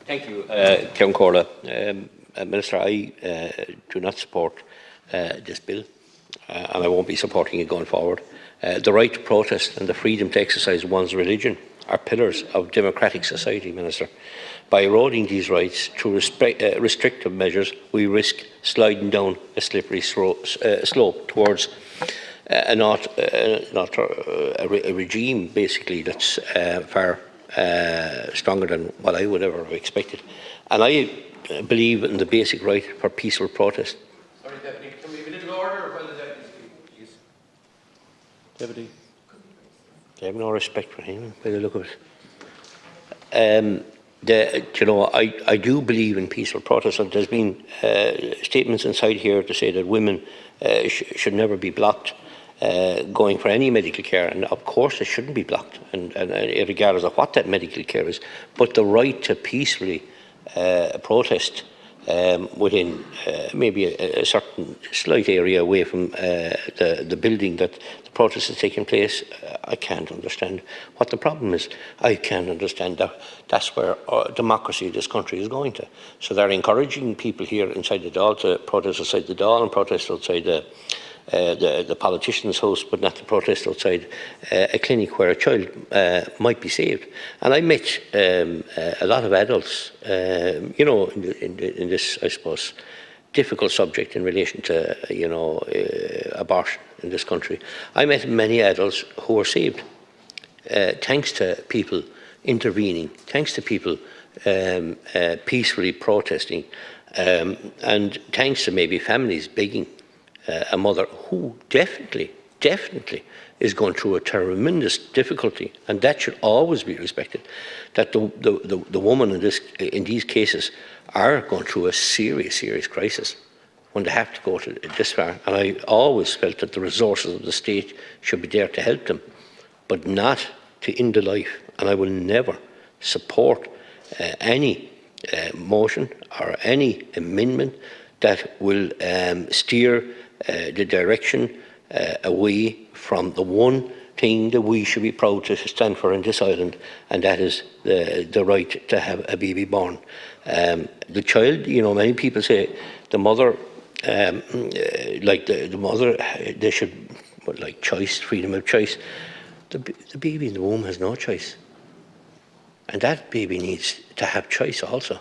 Thank you, Count Corla. Minister, I do not support this bill, and I won't be supporting it going forward. The right to protest and the freedom to exercise one's religion are pillars of democratic society, Minister. By eroding these rights through restrictive measures, we risk sliding down a slippery slope towards a regime, basically, that's far stronger than what I would ever have expected. And I believe in the basic right for peaceful protest. Sorry, Deputy, can we have a little order while the Deputy speaks, please? Deputy. I have no respect for him, by the look of it. I do believe in peaceful protest, and there's been statements inside here to say that women should never be blocked going for any medical care, and of course it shouldn't be blocked, and regardless of what that medical care is. But the right to peacefully protest within maybe a certain slight area away from the building that the protest is taking place, I can't understand what the problem is. I can't understand that. That's where democracy in this country is going to. So they're encouraging people here inside the Dáil to protest outside the Dáil and protest outside the politician's house, but not to protest outside a clinic where a child might be saved. And I met a lot of adults, in this, I suppose, difficult subject in relation to, abortion in this country. I met many adults who were saved thanks to people intervening, thanks to people peacefully protesting, and thanks to maybe families begging a mother who definitely is going through a tremendous difficulty, and that should always be respected. That the woman in these cases are going through a serious crisis when they have to go to this far. And I always felt that the resources of the state should be there to help them, but not to end the life. And I will never support any motion or any amendment that will steer the direction away from the one thing that we should be proud to stand for in this island, and that is the right to have a baby born. The child, many people say the mother, the mother, they should, choice, freedom of choice. The baby in the womb has no choice, and that baby needs to have choice also.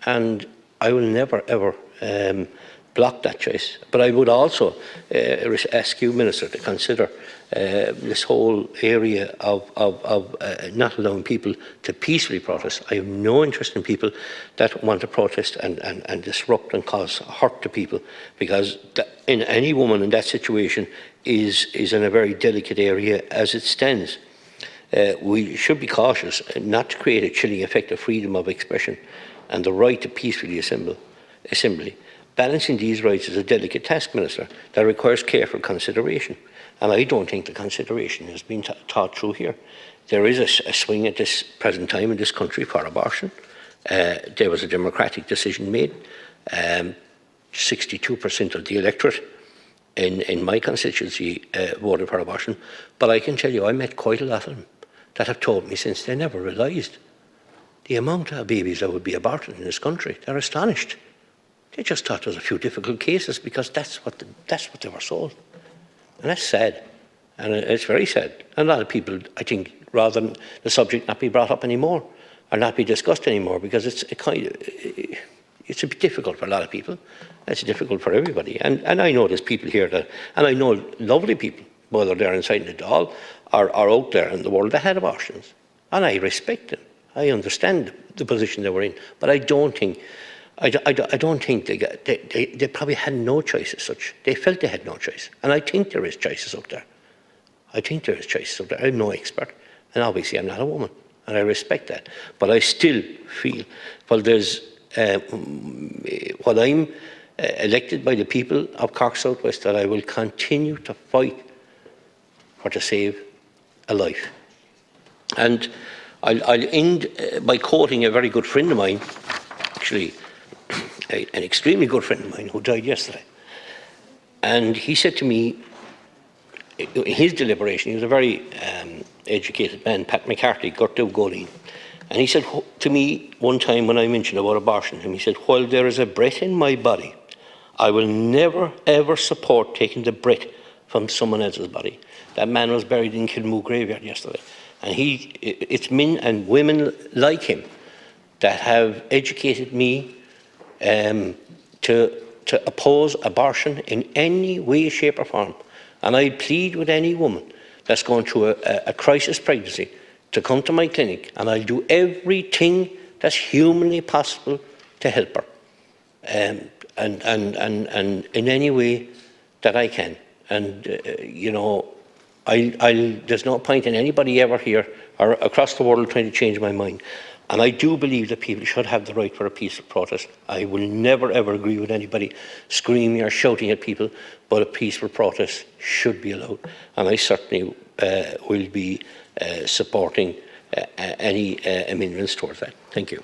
And I will never ever block that choice. But I would also ask you, Minister, to consider this whole area of not allowing people to peacefully protest. I have no interest in people that want to protest and disrupt and cause hurt to people, because in any woman in that situation is in a very delicate area as it stands. We should be cautious not to create a chilling effect of freedom of expression and the right to peacefully assembly. Balancing these rights is a delicate task, Minister, that requires careful consideration. And I don't think the consideration has been thought through here. There is a swing at this present time in this country for abortion. There was a democratic decision made. 62% of the electorate in my constituency voted for abortion. But I can tell you, I met quite a lot of them that have told me since they never realised the amount of babies that would be aborted in this country. They're astonished. They just thought there was a few difficult cases because that's what they were sold. And that's sad. And it's very sad. And a lot of people, I think, rather than the subject not be brought up anymore or not be discussed anymore, because it's a bit difficult for a lot of people. It's difficult for everybody. And I know there's people here and I know lovely people, whether they're inside the Dáil or out there in the world, that had abortions. And I respect them. I understand the position they were in. But I don't think they probably had no choice as such. They felt they had no choice. And I think there is choices up there. I'm no expert. And obviously I'm not a woman. And I respect that. But I still feel, well, there's, while I'm elected by the people of Cork South West, that I will continue to fight to save a life. And I'll end by quoting a very good friend of mine, actually, an extremely good friend of mine who died yesterday. And he said to me, in his deliberation, he was a very educated man, Pat McCarthy, Gortu Goleen, And he said to me one time when I mentioned about abortion, and he said, while there is a breath in my body, I will never, ever support taking the breath from someone else's body. That man was buried in Kilmoo graveyard yesterday. And it's men and women like him that have educated me to oppose abortion in any way, shape or form. And I plead with any woman that's going through a crisis pregnancy to come to my clinic, and I'll do everything that's humanly possible to help her, and in any way that I can. And you know, there's no point in anybody ever here or across the world trying to change my mind. And I do believe that people should have the right for a peaceful protest. I will never ever agree with anybody screaming or shouting at people, but a peaceful protest should be allowed. And I certainly will be supporting any amendments towards that. Thank you.